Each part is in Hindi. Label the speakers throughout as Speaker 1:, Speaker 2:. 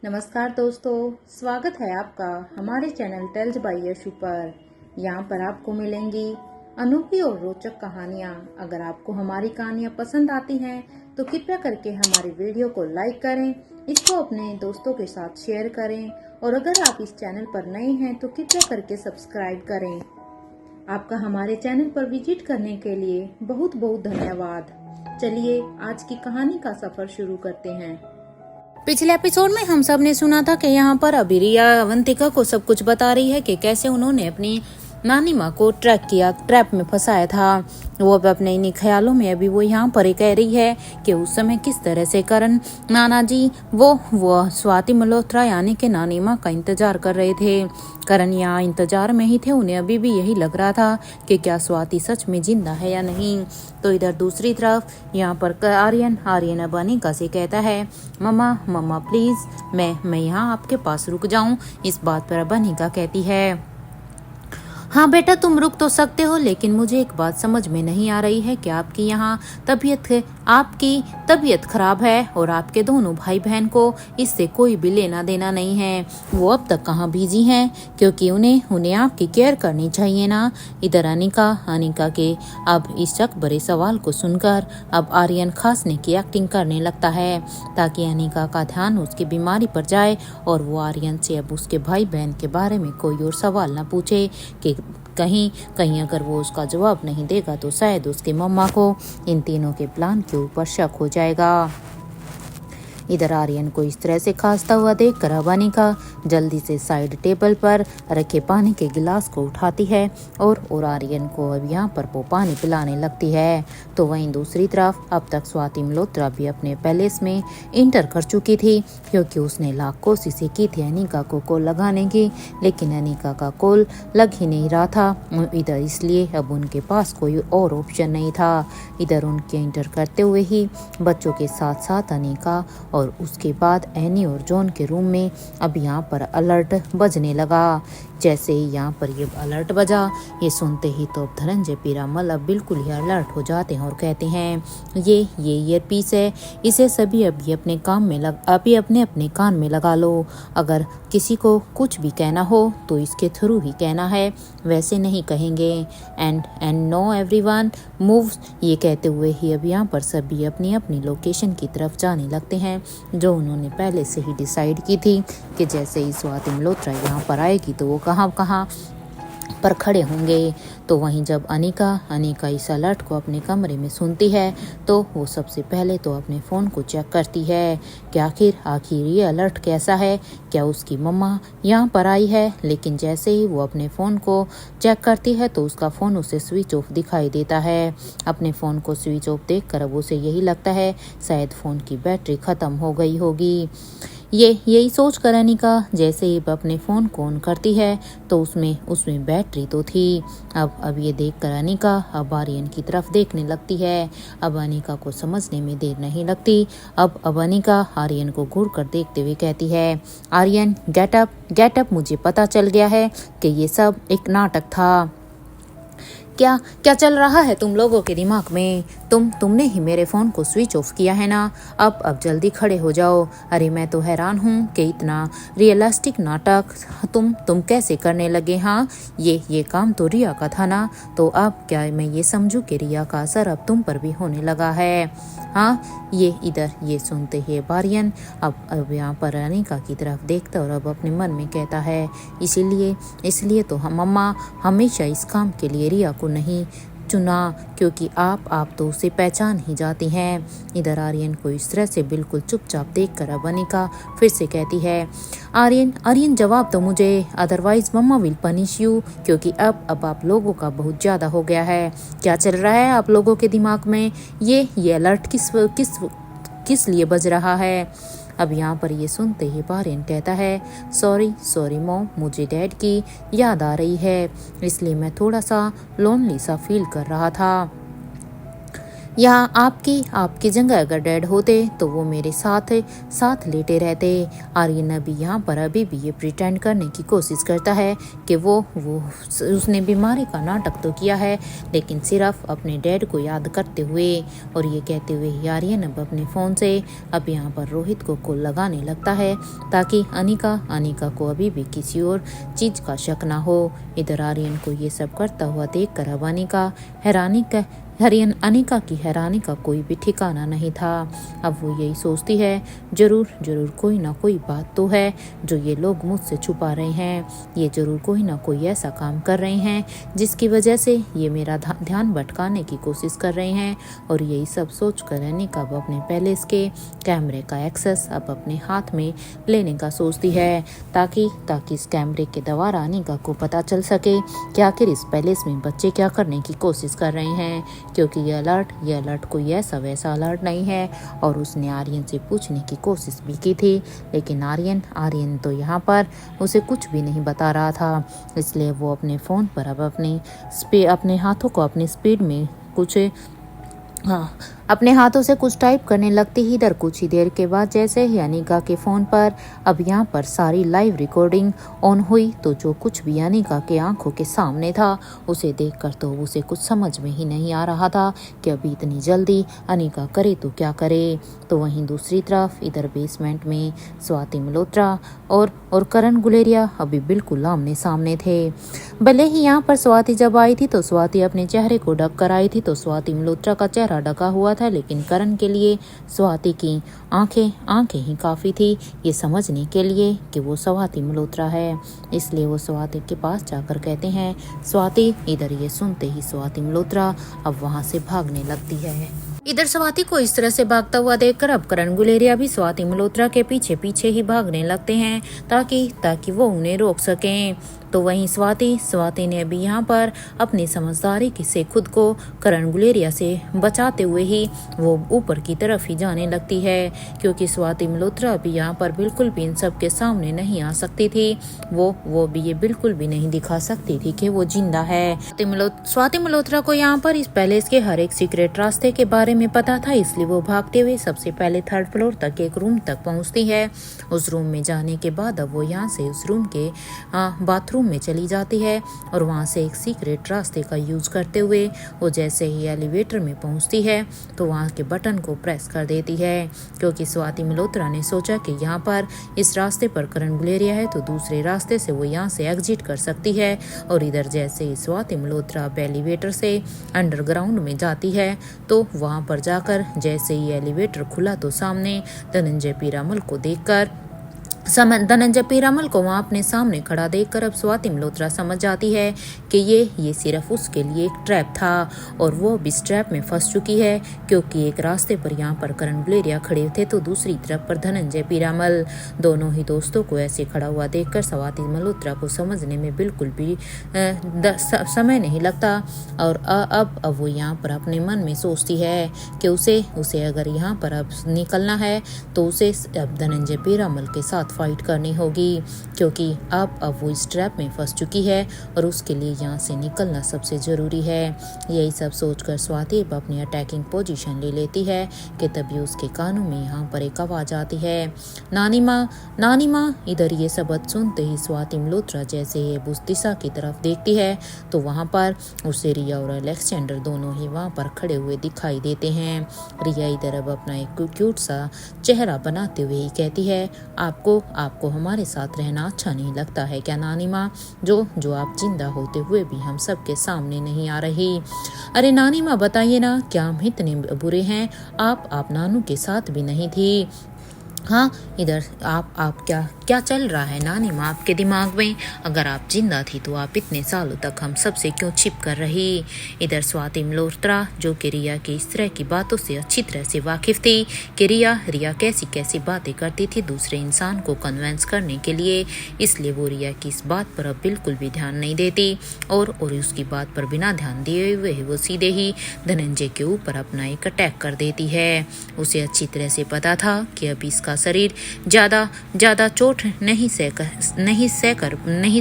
Speaker 1: नमस्कार दोस्तों, स्वागत है आपका हमारे चैनल टेल्स बाय यशु पर। यहाँ पर आपको मिलेंगी अनोखी और रोचक कहानियाँ। अगर आपको हमारी कहानियाँ पसंद आती हैं तो कृपया करके हमारी वीडियो को लाइक करें, इसको अपने दोस्तों के साथ शेयर करें और अगर आप इस चैनल पर नए हैं तो कृपया करके सब्सक्राइब करें। आपका हमारे चैनल पर विजिट करने के लिए बहुत बहुत धन्यवाद। चलिए आज की कहानी का सफर शुरू करते हैं।
Speaker 2: पिछले एपिसोड में हम सब ने सुना था कि यहाँ पर अभी रिया अवंतिका को सब कुछ बता रही है कि कैसे उन्होंने अपनी नानी माँ को ट्रैप में फंसाया था। वो अब अपने इन्हीं ख्यालों में अभी वो यहाँ पर ही कह रही है कि उस समय किस तरह से करण नाना जी वो स्वाति मल्होत्रा यानी कि नानी माँ का इंतजार कर रहे थे। करण यहाँ इंतजार में ही थे, उन्हें अभी भी यही लग रहा था कि क्या स्वाति सच में जिंदा है या नहीं। तो इधर दूसरी तरफ यहाँ पर आर्यन अब अनिका से कहता है, मम्मा प्लीज मैं यहाँ आपके पास रुक जाऊं। इस बात पर अब अनिका कहती है, हाँ बेटा तुम रुक तो सकते हो, लेकिन मुझे एक बात समझ में नहीं आ रही है कि आपकी तबीयत खराब है और आपके दोनों भाई बहन को इससे कोई भी लेना देना नहीं है। वो अब तक कहाँ बिजी हैं, क्योंकि उन्हें आपकी केयर करनी चाहिए ना। इधर अनिका के अब इस शक भरे सवाल को सुनकर अब आर्यन खांसने की एक्टिंग करने लगता है ताकि अनिका का ध्यान उसकी बीमारी पर जाए और वो आर्यन से अब उसके भाई बहन के बारे में कोई और सवाल न पूछे कि कहीं अगर वो उसका जवाब नहीं देगा तो शायद उसकी मम्मा को इन तीनों के प्लान के ऊपर शक हो जाएगा। इधर आर्यन को इस तरह से खांसता हुआ देखकर अब अनिका जल्दी से साइड टेबल पर रखे पानी के गिलास को उठाती है और आर्यन को अब यहाँ पर वो पानी पिलाने लगती है। तो वहीं दूसरी तरफ अब तक स्वाति मल्होत्रा भी अपने पैलेस में इंटर कर चुकी थी, क्योंकि उसने लाख कोशिशें की थी अनिका को कॉल लगाने की, लेकिन अनिका का कॉल लग ही नहीं रहा था। इधर इसलिए अब उनके पास कोई और ऑप्शन नहीं था। इधर उनके इंटर करते हुए ही बच्चों के साथ साथ अनिका और उसके बाद एनी और जॉन के रूम में अब यहाँ पर अलर्ट बजने लगा। जैसे ही यहाँ पर ये अलर्ट बजा, ये सुनते ही तो धनंजय पीरामल अब बिल्कुल ही अलर्ट हो जाते हैं और कहते हैं, ये ईयरपीस है, इसे सभी अभी अपने अपने कान में लगा लो। अगर किसी को कुछ भी कहना हो तो इसके थ्रू ही कहना है, वैसे नहीं कहेंगे। And no everyone moves. ये कहते हुए ही अब यहाँ पर सभी अपनी अपनी लोकेशन की तरफ जाने लगते हैं, जो उन्होंने पहले से ही डिसाइड की थी कि जैसे ही स्वाति मल्होत्रा यहाँ पर आएगी तो वो कहाँ पर खड़े होंगे। तो वहीं जब अनिका इस अलर्ट को अपने कमरे में सुनती है तो वो सबसे पहले तो अपने फ़ोन को चेक करती है कि आखिर ये अलर्ट कैसा है, क्या उसकी मम्मा यहाँ पर आई है। लेकिन जैसे ही वो अपने फ़ोन को चेक करती है तो उसका फ़ोन उसे स्विच ऑफ दिखाई देता है। अपने फ़ोन को स्विच ऑफ देखकर अब उसे यही लगता है शायद फ़ोन की बैटरी ख़त्म हो गई होगी। यही सोच कर अनिका जैसे ही अपने फ़ोन को ऑन करती है तो उसमें बैटरी तो थी। अब ये देखकर अनिका अब आर्यन की तरफ देखने लगती है। अब अनिका को समझने में देर नहीं लगती। अब अनिका आर्यन को घूर कर देखते हुए कहती है, आर्यन गेट अप, मुझे पता चल गया है कि ये सब एक नाटक था। क्या चल रहा है तुम लोगों के दिमाग में? तुमने ही मेरे फ़ोन को स्विच ऑफ किया है ना। अब जल्दी खड़े हो जाओ। अरे मैं तो हैरान हूँ कि इतना रियलिस्टिक नाटक तुम कैसे करने लगे। हाँ, ये काम तो रिया का था ना। तो अब क्या मैं ये समझूं कि रिया का असर अब तुम पर भी होने लगा है? हाँ, ये सुनते ही आर्यन अब यहाँ पर अनिका की तरफ देखता और अब अपने मन में कहता है, इसलिए तो हम मम्मा हमेशा इस काम के लिए रिया को नहीं चुना, क्योंकि आप तो उसे पहचान ही जाती हैं। इधर आर्यन को इस तरह से बिल्कुल चुपचाप देखकर अब अनिका फिर से कहती है, आर्यन जवाब दो मुझे, otherwise mamma will punish you, क्योंकि अब आप लोगों का बहुत ज़्यादा हो गया है। क्या चल रहा है आप लोगों के दिमाग में? ये अलर्ट किस लिए बज रहा है? अब यहाँ पर ये सुनते ही आर्यन कहता है, सॉरी मॉम, मुझे डैड की याद आ रही है, इसलिए मैं थोड़ा सा लोनली सा फील कर रहा था। यहाँ आपकी जगह अगर डैड होते तो वो मेरे साथ साथ लेटे रहते। आर्यन अभी यहाँ पर अभी भी ये प्रिटेंड करने की कोशिश करता है कि वो उसने बीमारी का नाटक तो किया है, लेकिन सिर्फ अपने डैड को याद करते हुए। और ये कहते हुए ही आर्यन अब अपने फ़ोन से अब यहाँ पर रोहित को कॉल लगाने लगता है ताकि अनिका को अभी भी किसी और चीज़ का शक ना हो। इधर आर्यन को ये सब करता हुआ देख कर अब अनिका की हैरानी का कोई भी ठिकाना नहीं था। अब वो यही सोचती है, जरूर कोई ना कोई बात तो है जो ये लोग मुझसे छुपा रहे हैं। ये जरूर कोई ना कोई ऐसा काम कर रहे हैं जिसकी वजह से ये मेरा ध्यान भटकाने की कोशिश कर रहे हैं। और यही सब सोच कर अनिका अब अपने पैलेस के कैमरे का एक्सेस अब अपने हाथ में लेने का सोचती है ताकि इस कैमरे के द्वारा अनिका को पता चल सके कि आखिर इस पैलेस में बच्चे क्या करने की कोशिश कर रहे हैं। क्योंकि ये अलर्ट कोई ऐसा वैसा अलर्ट नहीं है। और उसने आर्यन से पूछने की कोशिश भी की थी, लेकिन आर्यन तो यहाँ पर उसे कुछ भी नहीं बता रहा था। इसलिए वो अपने फ़ोन पर अब अपने हाथों को अपनी स्पीड में अपने हाथों से कुछ टाइप करने लगती ही। इधर कुछ ही देर के बाद जैसे ही अनिका के फ़ोन पर अब यहाँ पर सारी लाइव रिकॉर्डिंग ऑन हुई तो जो कुछ भी अनिका के आंखों के सामने था उसे देखकर तो उसे कुछ समझ में ही नहीं आ रहा था कि अभी इतनी जल्दी अनिका करे तो क्या करे। तो वहीं दूसरी तरफ इधर बेसमेंट में स्वाति मल्होत्रा और करण गुलेरिया अभी बिल्कुल आमने सामने थे। भले ही यहाँ पर स्वाति जब आई थी तो स्वाति अपने चेहरे को ढक कर आई थी, तो स्वाति मल्होत्रा का चेहरा ढका हुआ था, लेकिन करण के लिए स्वाति की आंखें ही काफ़ी थी ये समझने के लिए कि वो स्वाति मल्होत्रा है। इसलिए वो स्वाति के पास जाकर कहते हैं स्वाति। इधर ये सुनते ही स्वाति मल्होत्रा अब वहाँ से भागने लगती है। इधर स्वाति को इस तरह से भागता हुआ देखकर अब करण गुलेरिया भी स्वाति मल्होत्रा के पीछे ही भागने लगते हैं ताकि वो उन्हें रोक सकें। तो वहीं स्वाति ने अभी यहाँ पर अपनी समझदारी से खुद को करण गुलेरिया से बचाते हुए ही वो ऊपर की तरफ ही जाने लगती है, क्योंकि स्वाति मल्होत्रा भी यहाँ पर बिल्कुल भी इन सब के सामने नहीं आ सकती थी। वो भी ये बिल्कुल भी नहीं दिखा सकती थी कि वो जिंदा है। स्वाति मल्होत्रा को यहाँ पर इस पैलेस के हर एक सीक्रेट रास्ते के बारे में पता था, इसलिए वो भागते हुए सबसे पहले 3rd फ्लोर तक एक रूम तक पहुँचती है। उस रूम में जाने के बाद अब वो यहाँ से उस रूम के बाथरूम में चली जाती है और वहां से एक सीक्रेट रास्ते का यूज करते हुए वो जैसे ही एलिवेटर में पहुंचती है तो वहां के बटन को प्रेस कर देती है, क्योंकि स्वाति मल्होत्रा ने सोचा कि यहाँ पर इस रास्ते पर करण गुलेरिया है तो दूसरे रास्ते से वो यहाँ से एग्जिट कर सकती है। और इधर जैसे ही स्वाति मल्होत्रा एलिवेटर से अंडरग्राउंड में जाती है तो वहां पर जाकर जैसे ही एलिवेटर खुला तो सामने धनंजय पीरामल को वहाँ अपने सामने खड़ा देखकर अब स्वाति मल्होत्रा समझ जाती है कि ये सिर्फ उसके लिए एक ट्रैप था और वो भी इस ट्रैप में फंस चुकी है, क्योंकि एक रास्ते पर यहाँ पर करण गुलेरिया खड़े थे तो दूसरी तरफ पर धनंजय पीरामल। दोनों ही दोस्तों को ऐसे खड़ा हुआ देखकर स्वाति मल्होत्रा को समझने में बिल्कुल भी समय नहीं लगता। और अब वो यहाँ पर अपने मन में सोचती है कि उसे अगर यहाँ पर अब निकलना है तो उसे अब धनंजय पीरामल के साथ फाइट करनी होगी, क्योंकि अब वो इस ट्रैप में फंस चुकी है और उसके लिए यहाँ से निकलना सबसे ज़रूरी है। यही सब सोचकर स्वाति अपनी अटैकिंग पोजीशन ले लेती है कि तभी उसके कानों में यहाँ पर एक आवाज़ आती है, नानी माँ। इधर ये सबक सुनते ही स्वाति मल्होत्रा जैसे ही उस दिशा की तरफ देखती है तो वहाँ पर उसे रिया और अलेक्जेंडर दोनों ही वहाँ पर खड़े हुए दिखाई देते हैं। रिया इधर अब अपना एक क्यूट सा चेहरा बनाते हुए ही कहती है, आपको हमारे साथ रहना अच्छा नहीं लगता है क्या नानी माँ, जो आप जिंदा होते हुए भी हम सबके सामने नहीं आ रही। अरे नानी माँ बताइए ना, क्या हम इतने बुरे हैं? आप नानू के साथ भी नहीं थी। हाँ, इधर आप क्या चल रहा है नानी माँ आपके दिमाग में? अगर आप जिंदा थी तो आप इतने सालों तक हम सबसे क्यों छिप कर रही? इधर स्वाति मल्होत्रा जो कि रिया की इस तरह की बातों से अच्छी तरह से वाकिफ थी कि रिया कैसी बातें करती थी दूसरे इंसान को कन्विंस करने के लिए, इसलिए वो रिया की इस बात पर अब बिल्कुल भी ध्यान नहीं देती और उसकी बात पर बिना ध्यान दिए हुए वो सीधे ही धनंजय के ऊपर अपना एक अटैक कर देती है। उसे अच्छी तरह से पता था कि अब इसका शरीर ज़्यादा चोट चोट नहीं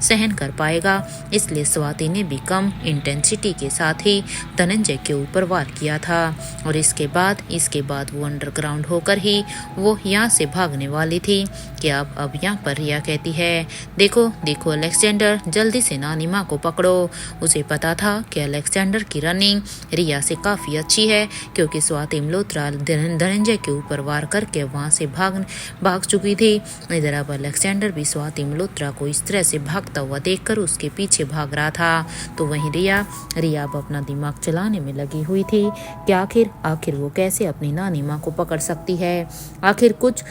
Speaker 2: सहन कर पाएगा। इसलिए स्वाति ने भी कम इंटेंसिटी के साथ ही धनंजय के ऊपर वार किया था और इसके बाद वो अंडरग्राउंड होकर ही वो यहाँ से भागने वाली थी कि अब यहाँ पर रिया कहती है, देखो अलेक्जेंडर, जल्दी से नानी माँ को पकड़ो। उसे पता था कि अलेक्जेंडर की रनिंग रिया से काफ़ी अच्छी है, क्योंकि स्वाति मल्होत्रा धनंजय के ऊपर वार करके वहाँ से भाग चुकी थी। इधर अब अलेक्जेंडर भी स्वाति मल्होत्रा को इस तरह से भागता हुआ देखकर उसके पीछे भाग रहा था। तो वहीं रिया अब अपना दिमाग चलाने में लगी हुई थी कि आखिर वो कैसे अपनी नानी माँ को पकड़ सकती है। आखिर कुछ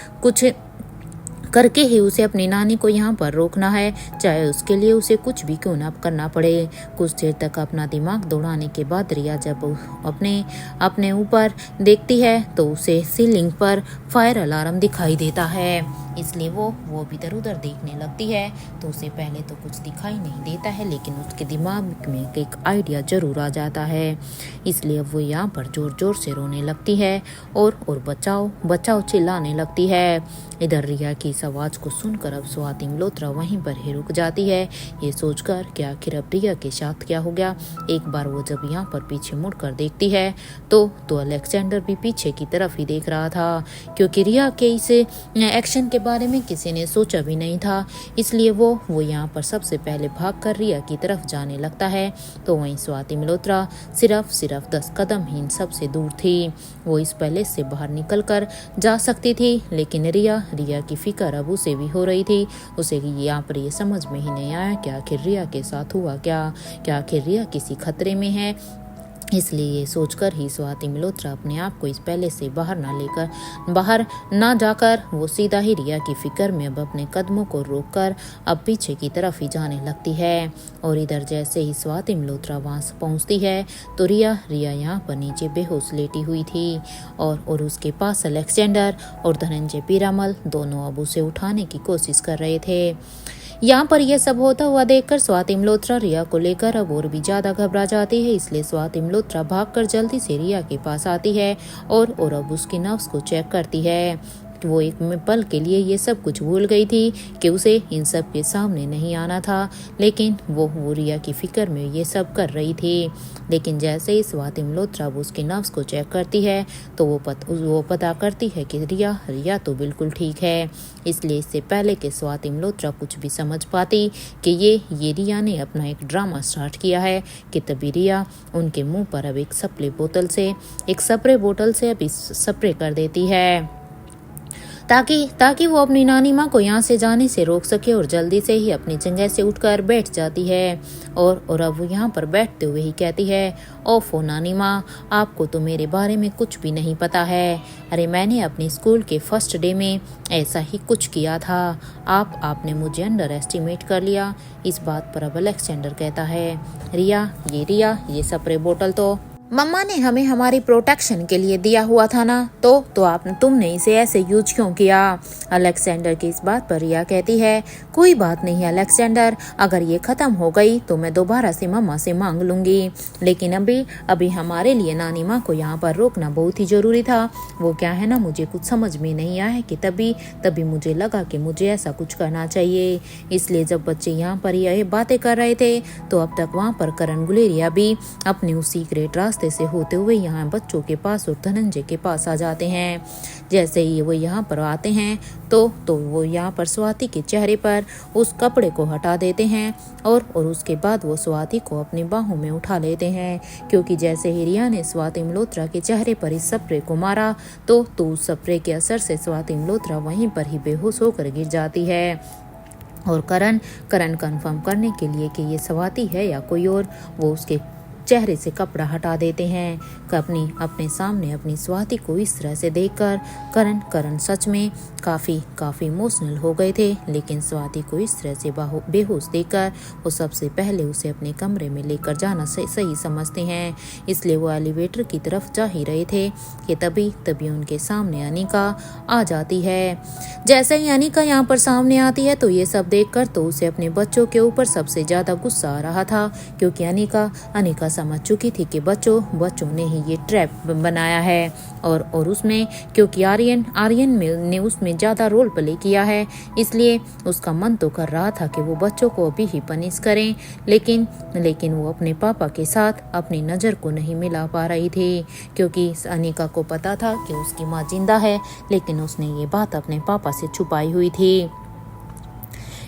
Speaker 2: करके ही उसे अपनी नानी को यहाँ पर रोकना है, चाहे उसके लिए उसे कुछ भी क्यों ना करना पड़े। कुछ देर तक अपना दिमाग दौड़ाने के बाद रिया जब अपने ऊपर देखती है तो उसे सीलिंग पर फायर अलार्म दिखाई देता है। इसलिए वो भी इधर उधर देखने लगती है। तो उसे पहले तो कुछ दिखाई नहीं देता है, लेकिन उसके दिमाग में एक आइडिया जरूर आ जाता है। इसलिए अब वो यहाँ पर जोर जोर से रोने लगती है और बचाओ बचाओ चिल्लाने लगती है। इधर रिया की इस आवाज को सुनकर अब स्वाति मल्होत्रा वहीं पर ही रुक जाती है, ये सोचकर कि आखिर अब रिया के साथ क्या हो गया। एक बार वो जब यहाँ पर पीछे मुड़कर देखती है तो अलेक्जेंडर भी पीछे की तरफ ही देख रहा था, क्योंकि रिया के इस एक्शन के बारे में किसी ने सोचा भी नहीं था। इसलिए वो यहाँ पर सबसे पहले भागकर रिया की तरफ जाने लगता है। तो वहीं स्वाति मल्होत्रा सिर्फ 10 कदम ही इन सबसे दूर थी। वो इस पैलेस से बाहर निकलकर जा सकती थी, लेकिन रिया की फिक्र अब उसे भी हो रही थी। उसे यहाँ पर ये समझ में ही नहीं आया कि आखिर रिया के साथ हुआ क्या आखिर रिया किसी खतरे में है। इसलिए ये सोचकर ही स्वाति मल्होत्रा अपने आप को इस पैलेस से बाहर ना जाकर वो सीधा ही रिया की फिक्र में अब अपने कदमों को रोककर अब पीछे की तरफ ही जाने लगती है। और इधर जैसे ही स्वाति मल्होत्रा वहाँ पहुँचती है तो रिया यहाँ पर नीचे बेहोश लेटी हुई थी और उसके पास अलेक्जेंडर और धनंजय पीरामल दोनों अब उसे उठाने की कोशिश कर रहे थे। यहाँ पर यह सब होता हुआ देखकर स्वाति मल्होत्रा रिया को लेकर अब और भी ज्यादा घबरा जाती है। इसलिए स्वाति मल्होत्रा भागकर जल्दी से रिया के पास आती है और अब उसकी नब्ज को चेक करती है। वो एक पल के लिए ये सब कुछ भूल गई थी कि उसे इन सब के सामने नहीं आना था, लेकिन वो रिया की फिक्र में ये सब कर रही थी। लेकिन जैसे ही स्वाति मल्होत्रा उसके नब्ज को चेक करती है तो वो पता करती है कि रिया तो बिल्कुल ठीक है। इसलिए इससे पहले कि स्वाति मल्होत्रा कुछ भी समझ पाती कि ये रिया ने अपना एक ड्रामा स्टार्ट किया है, कि तभी रिया उनके मुंह पर अब एक स्प्रे बोतल से अब स्प्रे कर देती है, ताकि वो अपनी नानी माँ को यहाँ से जाने से रोक सके। और जल्दी से ही अपनी जगह से उठकर बैठ जाती है और अब वो यहाँ पर बैठते हुए ही कहती है, ओफो नानी माँ, आपको तो मेरे बारे में कुछ भी नहीं पता है। अरे मैंने अपने स्कूल के फर्स्ट डे में ऐसा ही कुछ किया था, आपने मुझे अंडर एस्टिमेट कर लिया। इस बात पर अब अलेक्जेंडर कहता है, रिया ये स्प्रे बोतल तो मम्मा ने हमें हमारी प्रोटेक्शन के लिए दिया हुआ था ना, तो तुमने इसे ऐसे यूज क्यों किया। अलेक्जेंडर की इस बात पर रिया कहती है, कोई बात नहीं अलेक्जेंडर, अगर ये खत्म हो गई तो मैं दोबारा से मम्मा से मांग लूंगी, लेकिन अभी हमारे लिए नानी माँ को यहाँ पर रोकना बहुत ही जरूरी था। वो क्या है ना, मुझे कुछ समझ में नहीं आया कि तभी मुझे लगा कि मुझे ऐसा कुछ करना चाहिए। इसलिए जब बच्चे यहाँ पर यह बातें कर रहे थे तो अब तक वहाँ पर करण गुलेरिया भी अपने उस सीक्रेट रास्ते से होते हुए यहाँ बच्चों के पास और धनंजय के पास आ जाते हैं। जैसे ही वो यहाँ पर आते हैं तो वो यहाँ पर स्वाति के चेहरे पर उस कपड़े को हटा देते हैं और उसके बाद वो स्वाति को अपनी बाहों में उठा लेते हैं, क्योंकि जैसे ही रिया ने स्वाति मल्होत्रा के चेहरे पर इस स्प्रे को मारा तो उस स्प्रे के असर से स्वाति मल्होत्रा वहीं पर ही बेहोश होकर गिर जाती है। और करण कंफर्म करने के लिए कि ये स्वाति है या कोई और, वो उसके चेहरे से कपड़ा हटा देते हैं। अपने सामने अपनी स्वाति को इस तरह से देखकर करण सच में काफ़ी इमोशनल हो गए थे। लेकिन स्वाति को इस तरह से बेहोश देखकर वो सबसे पहले उसे अपने कमरे में लेकर जाना सही समझते हैं। इसलिए वो एलिवेटर की तरफ जा ही रहे थे कि तभी उनके सामने अनिका आ जाती है। जैसे ही अनिका यहाँ पर सामने आती है तो ये सब देखकर तो उसे अपने बच्चों के ऊपर सबसे ज़्यादा गुस्सा आ रहा था, क्योंकि अनिका समझ चुकी थी कि बच्चों ने ही ये ट्रैप बनाया है और उसमें क्योंकि आर्यन ने उसमें ज़्यादा रोल प्ले किया है, इसलिए उसका मन तो कर रहा था कि वो बच्चों को अभी ही पनिश करें, लेकिन वो अपने पापा के साथ अपनी नज़र को नहीं मिला पा रही थी, क्योंकि अनिका को पता था कि उसकी माँ जिंदा है, लेकिन उसने ये बात अपने पापा से छुपाई हुई थी।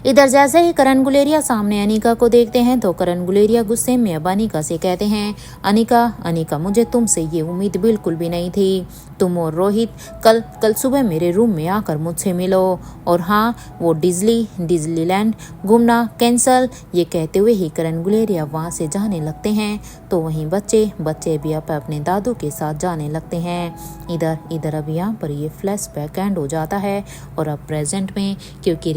Speaker 2: इधर जैसे ही करण गुलेरिया सामने अनिका को देखते हैं तो करण गुलेरिया गुस्से में अब अनिका से कहते हैं, अनिका मुझे तुमसे ये उम्मीद बिल्कुल भी नहीं थी। तुम और रोहित कल सुबह मेरे रूम में आकर मुझसे मिलो, और हाँ, वो डिज्नीलैंड घूमना कैंसल। ये कहते हुए ही करण गुलेरिया वहाँ से जाने लगते हैं, तो वहीं बच्चे भी अपने दादू के साथ जाने लगते हैं। इधर अब यहाँ पर ये फ्लैशबैक एंड हो जाता है, और अब प्रेजेंट में क्योंकि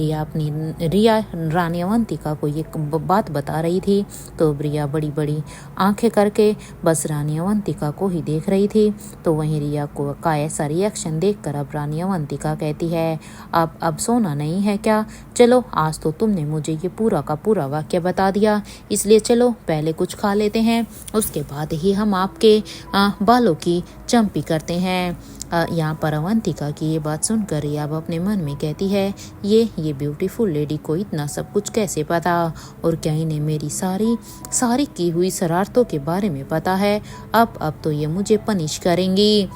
Speaker 2: रिया रानी अवंतिका को ये बात बता रही थी, तो रिया बड़ी बड़ी आंखें करके बस रानी अवंतिका को ही देख रही थी। तो वहीं रिया का ऐसा रिएक्शन देखकर अब रानी अवंतिका कहती है, अब सोना नहीं है क्या? चलो, आज तो तुमने मुझे ये पूरा का पूरा वाक्य बता दिया, इसलिए चलो पहले कुछ खा लेते हैं, उसके बाद ही हम आपके बालों की चंपी करते हैं। यहाँ पर अवंतिका की ये बात सुनकर रिया अब अपने मन में कहती है, ये ब्यूटीफुल लेडी को इतना सब कुछ कैसे पता, और क्या इन्हें मेरी सारी की हुई शरारतों के बारे में पता है? अब तो ये मुझे पनिश करेंगी,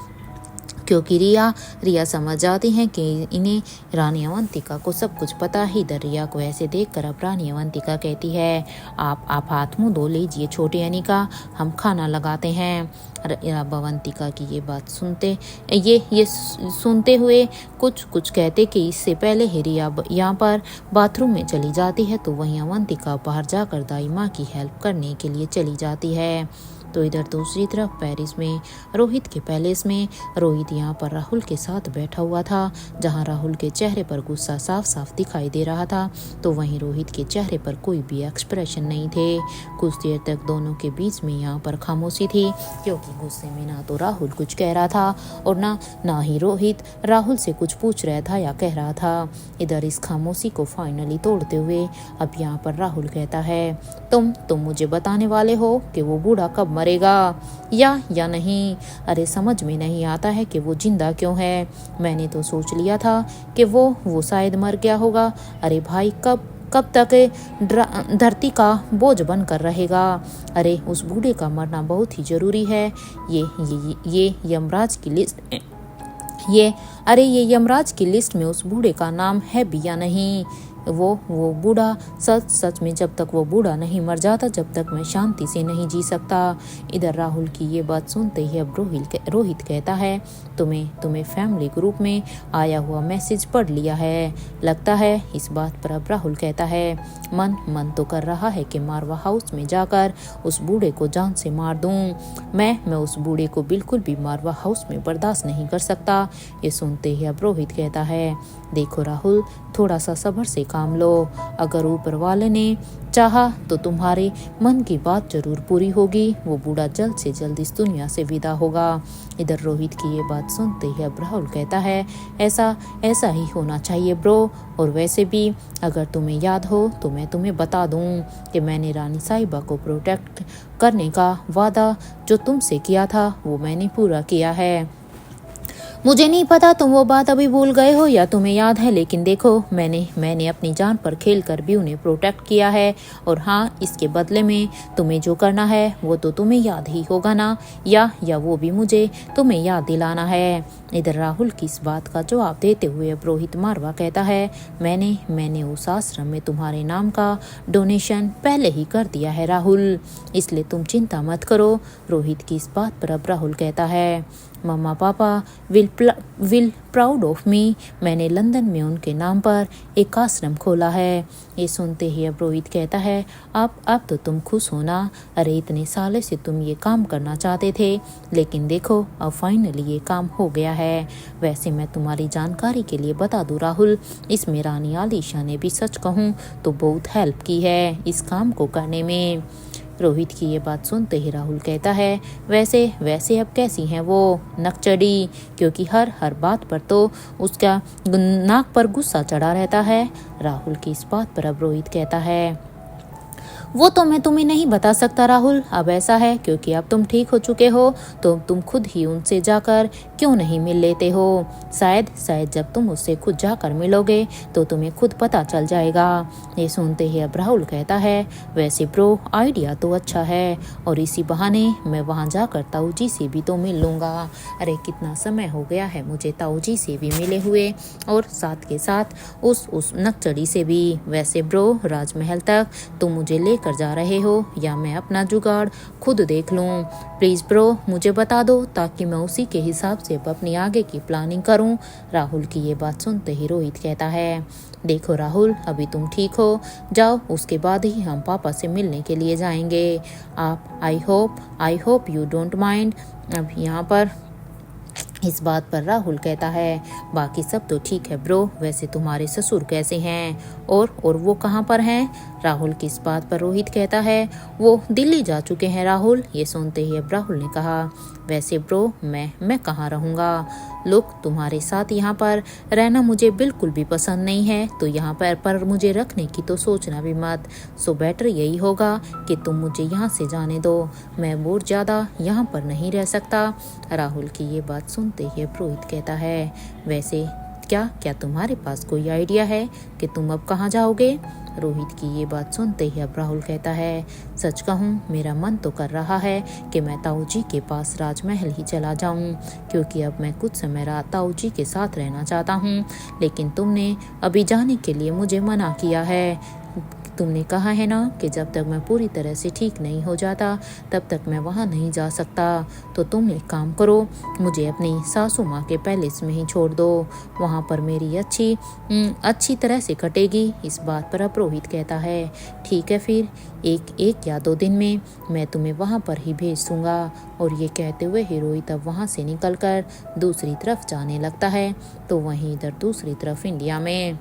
Speaker 2: क्योंकि रिया समझ जाती हैं कि इन्हें रानी अवंतिका को सब कुछ पता ही। इधर रिया को ऐसे देखकर अब रानी अवंतिका कहती है, आप हाथ मुंह धो लीजिए छोटी अनिका, हम खाना लगाते हैं। अब अवंतिका की ये बात सुनते हुए कुछ कहते कि इससे पहले ही रिया यहाँ पर बाथरूम में चली जाती है, तो वहीं अवंतिका बाहर जाकर दाई माँ की हेल्प करने के लिए चली जाती है। तो इधर दूसरी तरफ पेरिस में रोहित के पैलेस में रोहित यहाँ पर राहुल के साथ बैठा हुआ था, जहाँ राहुल के चेहरे पर गुस्सा साफ साफ दिखाई दे रहा था, तो वहीं रोहित के चेहरे पर कोई भी एक्सप्रेशन नहीं थे। कुछ देर तक दोनों के बीच में यहाँ पर खामोशी थी, क्योंकि गुस्से में ना तो राहुल कुछ कह रहा था और ना ही रोहित राहुल से कुछ पूछ रहा था या कह रहा था। इधर इस खामोशी को फाइनली तोड़ते हुए अब यहाँ पर राहुल कहता है, तुम मुझे बताने वाले हो कि वो बूढ़ा कब मरेगा या नहीं? अरे समझ में नहीं आता है कि वो जिंदा क्यों है। मैंने तो सोच लिया था कि वो शायद मर गया होगा। अरे भाई, कब तक धरती का बोझ बनकर रहेगा? अरे उस बूढ़े का मरना बहुत ही जरूरी है। ये यमराज की लिस्ट ये यमराज की लिस्ट में उस बूढ़े का नाम है भी या नहीं? वो बूढ़ा सच में जब तक वो बूढ़ा नहीं मर जाता, जब तक मैं शांति से नहीं जी सकता। इधर राहुल की ये बात सुनते ही अब रोहित कहता है, तुम्हें फैमिली ग्रुप में आया हुआ मैसेज पढ़ लिया है लगता है। इस बात पर अब राहुल कहता है, मन तो कर रहा है कि मारवा हाउस में जाकर उस बूढ़े को जान से मार दूं। मैं उस बूढ़े को बिल्कुल भी मारवा हाउस में बर्दाश्त नहीं कर सकता। ये सुनते ही अब रोहित कहता है, देखो राहुल, थोड़ा सा सब्र से काम लो। अगर ऊपर वाले ने चाहा तो तुम्हारे मन की बात जरूर पूरी होगी। वो बूढ़ा जल्द से जल्द इस दुनिया से विदा होगा। इधर रोहित की ये बात सुनते ही अब राहुल कहता है, ऐसा ही होना चाहिए ब्रो। और वैसे भी अगर तुम्हें याद हो तो मैं तुम्हें बता दूं कि मैंने रानी साहिबा को प्रोटेक्ट करने का वादा जो तुमसे किया था वो मैंने पूरा किया है। मुझे नहीं पता तुम वो बात अभी भूल गए हो या तुम्हें याद है, लेकिन देखो मैंने अपनी जान पर खेलकर भी उन्हें प्रोटेक्ट किया है। और हाँ, इसके बदले में तुम्हें जो करना है वो तो तुम्हें याद ही होगा ना, या वो भी मुझे तुम्हें याद दिलाना है। इधर राहुल की इस बात का जवाब देते हुए अब रोहित मारवा कहता है, मैंने उस आश्रम में तुम्हारे नाम का डोनेशन पहले ही कर दिया है राहुल, इसलिए तुम चिंता मत करो। रोहित की इस बात पर अब राहुल कहता है, मम्मा पापा विल प्राउड ऑफ मी। मैंने लंदन में उनके नाम पर एक आश्रम खोला है। ये सुनते ही अब रोहित कहता है, अब तो तुम खुश हो ना? अरे इतने सालों से तुम ये काम करना चाहते थे, लेकिन देखो अब फाइनली ये काम हो गया है। वैसे मैं तुम्हारी जानकारी के लिए बता दूं राहुल, इसमें रानी आलिशा ने भी सच कहूँ तो बहुत हेल्प की है इस काम को करने में। रोहित की ये बात सुनते ही राहुल कहता है, वैसे अब कैसी हैं वो नकचड़ी, क्योंकि हर बात पर तो उसका नाक पर गुस्सा चढ़ा रहता है। राहुल की इस बात पर अब रोहित कहता है, वो तो मैं तुम्हें नहीं बता सकता राहुल। अब ऐसा है क्योंकि अब तुम ठीक हो चुके हो तो तुम खुद ही उनसे जाकर क्यों नहीं मिल लेते हो। शायद शायद जब तुम उससे खुद जाकर मिलोगे तो तुम्हें खुद पता चल जाएगा। ये सुनते ही अब राहुल कहता है, वैसे ब्रो आइडिया तो अच्छा है और इसी बहाने मैं वहाँ जाकर ताऊ जी से भी तो मिल लूँगा। अरे कितना समय हो गया है मुझे ताऊ जी से भी मिले हुए और साथ के साथ उस नक्चड़ी से भी। वैसे ब्रो राजमहल तक तुम मुझे लेकर जा रहे हो या मैं अपना जुगाड़ खुद देख लूं? प्लीज़ ब्रो मुझे बता दो ताकि मैं उसी के हिसाब से अपनी आगे की प्लानिंग करूं। राहुल की ये बात सुनते ही रोहित कहता है, देखो राहुल अभी तुम ठीक हो जाओ, उसके बाद ही हम पापा से मिलने के लिए जाएंगे। आप I hope you don't mind. अब यहाँ पर इस बात पर राहुल कहता है, बाकी सब तो ठीक है ब्रो, वैसे तुम्हारे ससुर कैसे हैं और वो कहाँ पर हैं? राहुल की इस बात पर रोहित कहता है, वो दिल्ली जा चुके हैं राहुल। ये सुनते ही अब राहुल ने कहा, वैसे ब्रो मैं कहाँ रहूँगा? लोग तुम्हारे साथ यहाँ पर रहना मुझे बिल्कुल भी पसंद नहीं है, तो यहाँ पर मुझे रखने की तो सोचना भी मत। सो बेटर यही होगा कि तुम मुझे यहाँ से जाने दो, मैं बहुत ज़्यादा यहाँ पर नहीं रह सकता। राहुल की ये बात सुनते ही रोहित कहता है, वैसे क्या तुम्हारे पास कोई आइडिया है कि तुम अब कहाँ जाओगे? रोहित की ये बात सुनते ही अब राहुल कहता है, सच कहूँ मेरा मन तो कर रहा है कि मैं ताऊ जी के पास राजमहल ही चला जाऊँ, क्योंकि अब मैं कुछ समय रात ताऊ जी के साथ रहना चाहता हूँ। लेकिन तुमने अभी जाने के लिए मुझे मना किया है। तुमने कहा है ना कि जब तक मैं पूरी तरह से ठीक नहीं हो जाता तब तक मैं वहाँ नहीं जा सकता। तो तुम एक काम करो, मुझे अपनी सासू माँ के पैलेस में ही छोड़ दो, वहाँ पर मेरी अच्छी तरह से कटेगी। इस बात पर अब रोहित कहता है, ठीक है फिर एक या 2 दिन में मैं तुम्हें वहाँ पर ही भेज दूँगा। और ये कहते हुए ही रोहित अब वहाँ से निकलकर दूसरी तरफ जाने लगता है। तो वहीं इधर दूसरी तरफ इंडिया में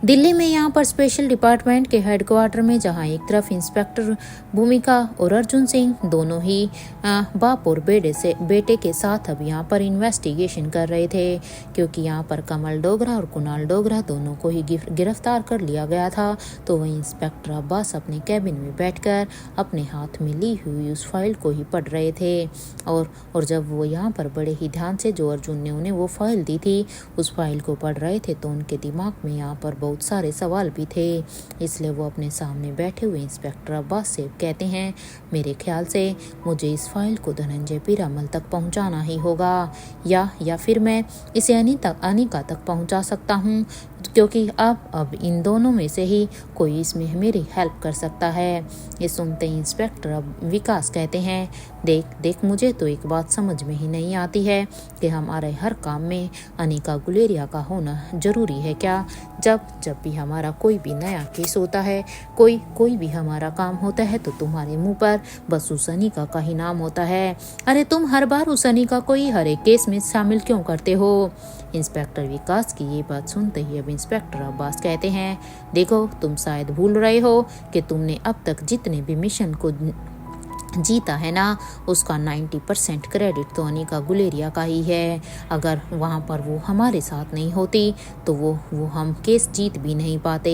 Speaker 2: दिल्ली में यहाँ पर स्पेशल डिपार्टमेंट के हेडक्वार्टर में, जहाँ एक तरफ इंस्पेक्टर भूमिका और अर्जुन सिंह दोनों ही बाप और बेटे के साथ अब यहाँ पर इन्वेस्टिगेशन कर रहे थे, क्योंकि यहाँ पर कमल डोगरा और कुणाल डोगरा दोनों को ही गिरफ्तार कर लिया गया था। तो वही इंस्पेक्टर अब्बास अपने कैबिन में बैठकर अपने हाथ में ली हुई उस फाइल को ही पढ़ रहे थे। और जब वो यहाँ पर बड़े ही ध्यान से जो अर्जुन ने उन्हें वो फाइल दी थी उस फाइल को पढ़ रहे थे, तो उनके दिमाग में यहाँ पर बहुत सारे सवाल भी थे। इसलिए वो अपने सामने बैठे हुए इंस्पेक्टर अब्बास से कहते हैं, मेरे ख्याल से मुझे इस फाइल को धनंजय पीरामल तक पहुंचाना ही होगा, या फिर मैं इसे अनिका तक पहुंचा सकता हूं, क्योंकि अब इन दोनों में से ही कोई इसमें मेरी हेल्प कर सकता है। ये सुनते ही इंस्पेक्टर अब विकास कहते हैं, देख मुझे तो एक बात समझ में ही नहीं आती है कि हमारे हर काम में अनिका गुलेरिया का होना जरूरी है क्या? जब भी हमारा कोई भी नया केस होता है, कोई भी हमारा काम होता है, तो तुम्हारे मुंह पर बस उस अनिका का ही नाम होता है। अरे तुम हर बार उस अनिका को ही हर एक केस में शामिल क्यों करते हो? इंस्पेक्टर विकास की ये बात सुनते ही अब इंस्पेक्टर अब्बास कहते हैं, देखो तुम शायद भूल रहे हो कि तुमने अब तक जितने भी मिशन को जीता है ना, उसका 90% क्रेडिट तो अनिका गुलेरिया का ही है। अगर वहाँ पर वो हमारे साथ नहीं होती तो वो हम केस जीत भी नहीं पाते।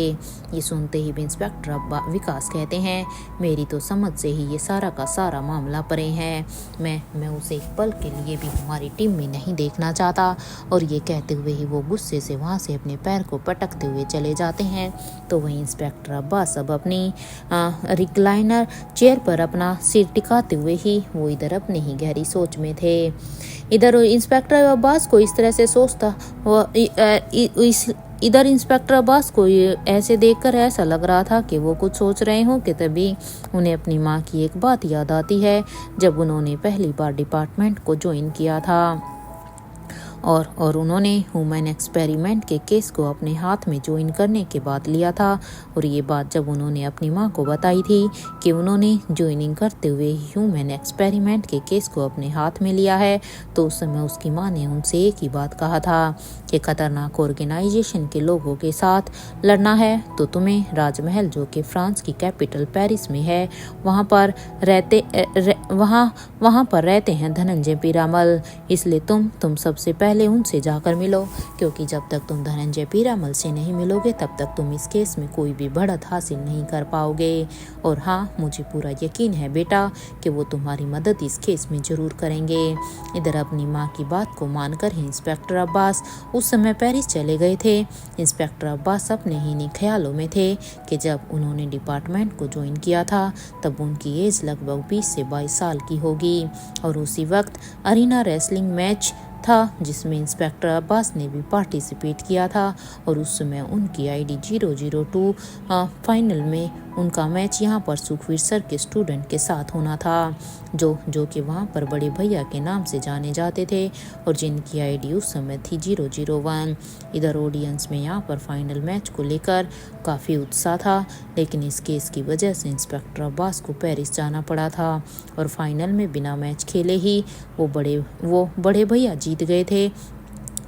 Speaker 2: ये सुनते ही इंस्पेक्टर विकास कहते हैं, मेरी तो समझ से ही ये सारा का सारा मामला परे है। मैं उसे एक पल के लिए भी हमारी टीम में नहीं देखना चाहता। और ये कहते हुए ही वो गुस्से से वहाँ से अपने पैर को पटकते हुए चले जाते हैं। तो वहीं इंस्पेक्टर अब्बास अब अपनी रिक्लाइनर चेयर पर अपना सिर टिकाते हुए ही वो इधर अपनी ही गहरी सोच में थे। इधर इंस्पेक्टर अब्बास को इस तरह से सोचता इधर इंस्पेक्टर अब्बास को ऐसे देखकर ऐसा लग रहा था कि वो कुछ सोच रहे हो कि तभी उन्हें अपनी माँ की एक बात याद आती है, जब उन्होंने पहली बार डिपार्टमेंट को ज्वाइन किया था और उन्होंने ह्यूमन एक्सपेरिमेंट के केस को अपने हाथ में ज्वाइन करने के बाद लिया था। और ये बात जब उन्होंने अपनी माँ को बताई थी कि उन्होंने ज्वाइनिंग करते हुए ह्यूमन एक्सपेरिमेंट के केस को अपने हाथ में लिया है, तो उस समय उसकी माँ ने उनसे एक ही बात कहा था कि खतरनाक ऑर्गेनाइजेशन के लोगों के साथ लड़ना है तो तुम्हें राजमहल, जो कि फ्रांस की कैपिटल पेरिस में है, वहाँ पर रहते हैं धनंजय पीरामल। इसलिए तुम सबसे पहले पहले उनसे जाकर मिलो, क्योंकि जब तक तुम धनंजय पीरामल से नहीं मिलोगे तब तक तुम इस केस में कोई भी बढ़त हासिल नहीं कर पाओगे। और हाँ, मुझे पूरा यकीन है बेटा कि वो तुम्हारी मदद इस केस में ज़रूर करेंगे। इधर अपनी माँ की बात को मानकर ही इंस्पेक्टर अब्बास उस समय पेरिस चले गए थे। इंस्पेक्टर अब्बास अपने ही नहीं ख्यालों में थे कि जब उन्होंने डिपार्टमेंट को ज्वाइन किया था तब उनकी एज लगभग 20 से 22 साल की होगी। और उसी वक्त अरीना रेसलिंग मैच था जिसमें इंस्पेक्टर अब्बास ने भी पार्टिसिपेट किया था। और उस समय उनकी आईडी 002 फाइनल में उनका मैच यहाँ पर सुखवीर सर के स्टूडेंट के साथ होना था, जो कि वहाँ पर बड़े भैया के नाम से जाने जाते थे और जिनकी आईडी उस समय थी 001। इधर ऑडियंस में यहाँ पर फाइनल मैच को लेकर काफ़ी उत्साह था, लेकिन इस केस की वजह से इंस्पेक्टर अब्बास को पेरिस जाना पड़ा था और फाइनल में बिना मैच खेले ही वो बड़े भैया जीत गए थे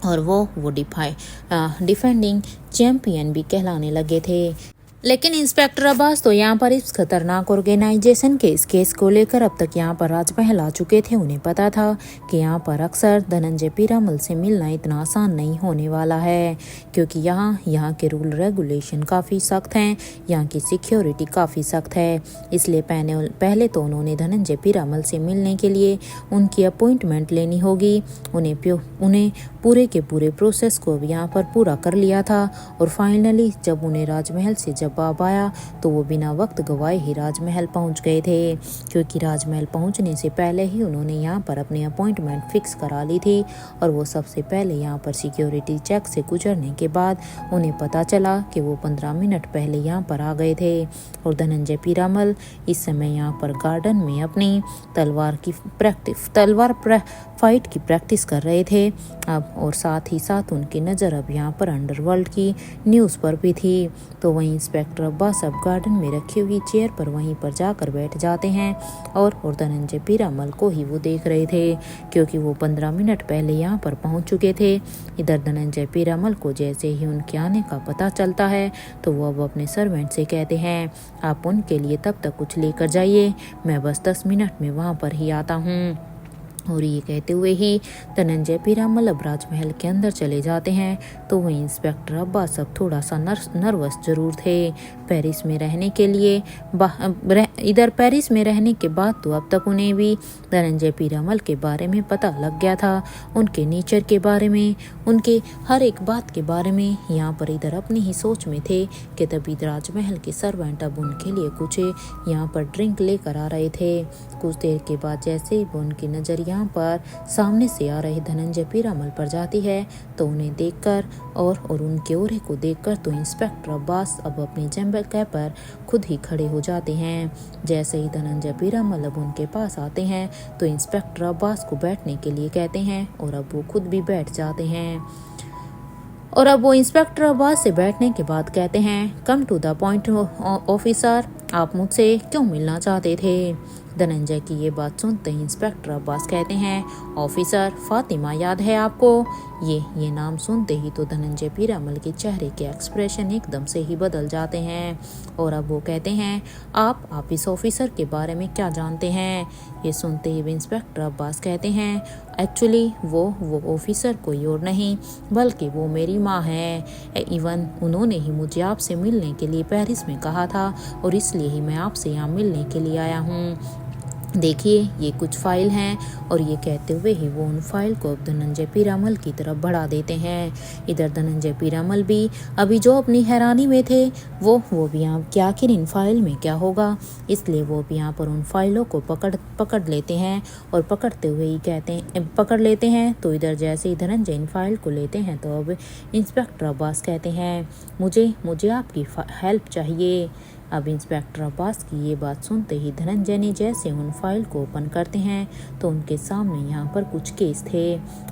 Speaker 2: और वो डिफेंडिंग चैंपियन भी कहलाने लगे थे। लेकिन इंस्पेक्टर अब्बास तो यहाँ पर इस खतरनाक ऑर्गेनाइजेशन के इस केस को लेकर अब तक यहाँ पर राजमहल आ चुके थे। उन्हें पता था कि यहाँ पर अक्सर धनंजय पीरामल से मिलना इतना आसान नहीं होने वाला है, क्योंकि यहाँ के रूल रेगुलेशन काफ़ी सख्त हैं, यहाँ की सिक्योरिटी काफ़ी सख्त है। इसलिए पहले तो उन्होंने धनंजय पीरामल से मिलने के लिए उनकी अपॉइंटमेंट लेनी होगी। उन्हें पूरे के पूरे प्रोसेस को अब यहाँ पर पूरा कर लिया था और फाइनली जब उन्हें राजमहल से जवाब आया तो वो बिना वक्त गवाए ही राजमहल पहुँच गए थे, क्योंकि राजमहल पहुँचने से पहले ही उन्होंने यहाँ पर अपनी अपॉइंटमेंट फिक्स करा ली थी। और वो सबसे पहले यहाँ पर सिक्योरिटी चेक से गुजरने के बाद उन्हें पता चला कि वो 15 मिनट पहले यहाँ पर आ गए थे। और धनंजय पीरामल इस समय यहाँ पर गार्डन में अपनी तलवार फाइट की प्रैक्टिस कर रहे थे अब, और साथ ही साथ उनकी नज़र अब यहाँ पर अंडरवर्ल्ड की न्यूज़ पर भी थी। तो वहीं इंस्पेक्टर अब्बास अब गार्डन में रखी हुई चेयर पर वहीं पर जाकर बैठ जाते हैं और धनंजय पीरामल को ही वो देख रहे थे, क्योंकि वो 15 मिनट पहले यहाँ पर पहुँच चुके थे। इधर धनंजय पीरामल को जैसे ही उनके आने का पता चलता है तो वो अब अपने सर्वेंट से कहते हैं, आप उनके लिए तब तक कुछ लेकर जाइए, मैं बस 10 मिनट में वहाँ पर ही आता हूँ। और ये कहते हुए ही धनंजय पीरामल अब राजमहल के अंदर चले जाते हैं। तो वहीं इंस्पेक्टर अब्बास अब थोड़ा सा नर्वस जरूर थे पेरिस में रहने के लिए। इधर पेरिस में रहने के बाद तो अब तक उन्हें भी धनंजय पीरामल के बारे में पता लग गया था, उनके नेचर के बारे में, उनके हर एक बात के बारे में। यहाँ पर इधर अपनी ही सोच में थे कि तभी राजमहल के सर्वेंट अब उनके लिए कुछ यहाँ पर ड्रिंक लेकर आ रहे थे। कुछ देर के बाद जैसे ही उनकी नज़र यहाँ पर सामने से आ रहे धनंजय पीरामल पर जाती है तो उन्हें देखकर और उनके ओरे को देखकर तो इंस्पेक्टर अब्बास अब अपनी जगह पर खुद ही खड़े हो जाते हैं। जैसे ही धनंजय पीरामल अब उनके पास आते हैं तो इंस्पेक्टर अब्बास को बैठने के लिए कहते हैं और अब वो खुद भी बैठ जाते हैं। और अब वो इंस्पेक्टर अब्बास से बैठने के बाद कहते हैं, come to the point officer, आप मुझसे क्यों मिलना चाहते थे? धनंजय की ये बात सुनते ही इंस्पेक्टर अब्बास कहते हैं, ऑफिसर फातिमा याद है आपको? ये नाम सुनते ही तो धनंजय पीरामल के चेहरे के एक्सप्रेशन एकदम से ही बदल जाते हैं। और अब वो कहते हैं, आप इस ऑफिसर के बारे में क्या जानते हैं? ये सुनते ही इंस्पेक्टर अब्बास कहते हैं, एक्चुअली वो ऑफिसर कोई और नहीं बल्कि वो मेरी माँ है। इवन उन्होंने ही मुझे आपसे मिलने के लिए पेरिस में कहा था और इसलिए ही मैं आपसे यहाँ मिलने के लिए आया हूँ। देखिए ये कुछ फाइल हैं। और ये कहते हुए ही वो उन फाइल को धनंजय पीरामल की तरफ बढ़ा देते हैं। इधर धनंजय पीरामल भी अभी जो अपनी हैरानी में थे वो भी यहाँ कि आखिर इन फाइल में क्या होगा, इसलिए वो भी यहाँ पर उन फाइलों को पकड़ लेते हैं। और पकड़ते हुए ही पकड़ लेते हैं तो इधर जैसे ही धनंजय इन फाइल को लेते हैं तो अब इंस्पेक्टर अब्बास कहते हैं, मुझे आपकी हेल्प चाहिए। अब इंस्पेक्टर अब्बास की ये बात सुनते ही धनंजय ने जैसे उन फाइल को ओपन करते हैं तो उनके सामने यहाँ पर कुछ केस थे।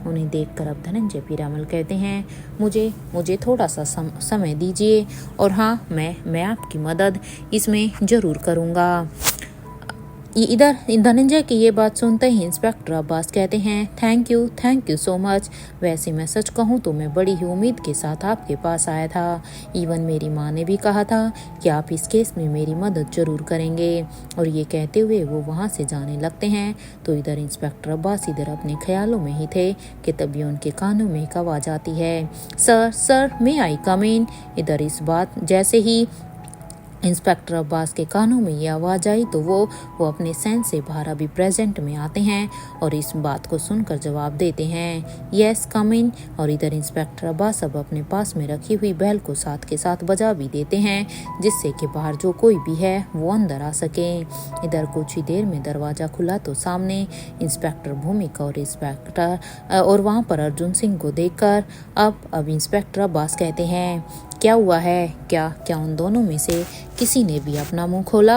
Speaker 2: उन्हें देखकर अब धनंजय पीरामल कहते हैं, मुझे थोड़ा सा समय दीजिए और हाँ मैं आपकी मदद इसमें ज़रूर करूँगा। इधर धनंजय की ये बात सुनते ही इंस्पेक्टर अब्बास कहते हैं, थैंक यू सो मच। वैसे मैं सच कहूँ तो मैं बड़ी ही उम्मीद के साथ आपके पास आया था। इवन मेरी माँ ने भी कहा था कि आप इस केस में मेरी मदद जरूर करेंगे। और ये कहते हुए वो वहाँ से जाने लगते हैं। तो इधर इंस्पेक्टर अब्बास इधर अपने ख्यालों में ही थे कि तभी उनके कानों में एक आवाज़ आती है, सर मे आई कम इन। इधर इस बात जैसे ही इंस्पेक्टर अब्बास के कानों में ये आवाज़ आई तो वो अपने सेंस से बाहर अभी प्रेजेंट में आते हैं और इस बात को सुनकर जवाब देते हैं, यस कम इन। और इधर इंस्पेक्टर अब्बास अब अपने पास में रखी हुई बेल को साथ के साथ बजा भी देते हैं, जिससे कि बाहर जो कोई भी है वो अंदर आ सके। इधर कुछ ही देर में दरवाज़ा खुला तो सामने इंस्पेक्टर भूमिका और इंस्पेक्टर और वहाँ पर अर्जुन सिंह को देखकर अब इंस्पेक्टर अब्बास कहते हैं, क्या हुआ है, क्या उन दोनों में से किसी ने भी अपना मुंह खोला?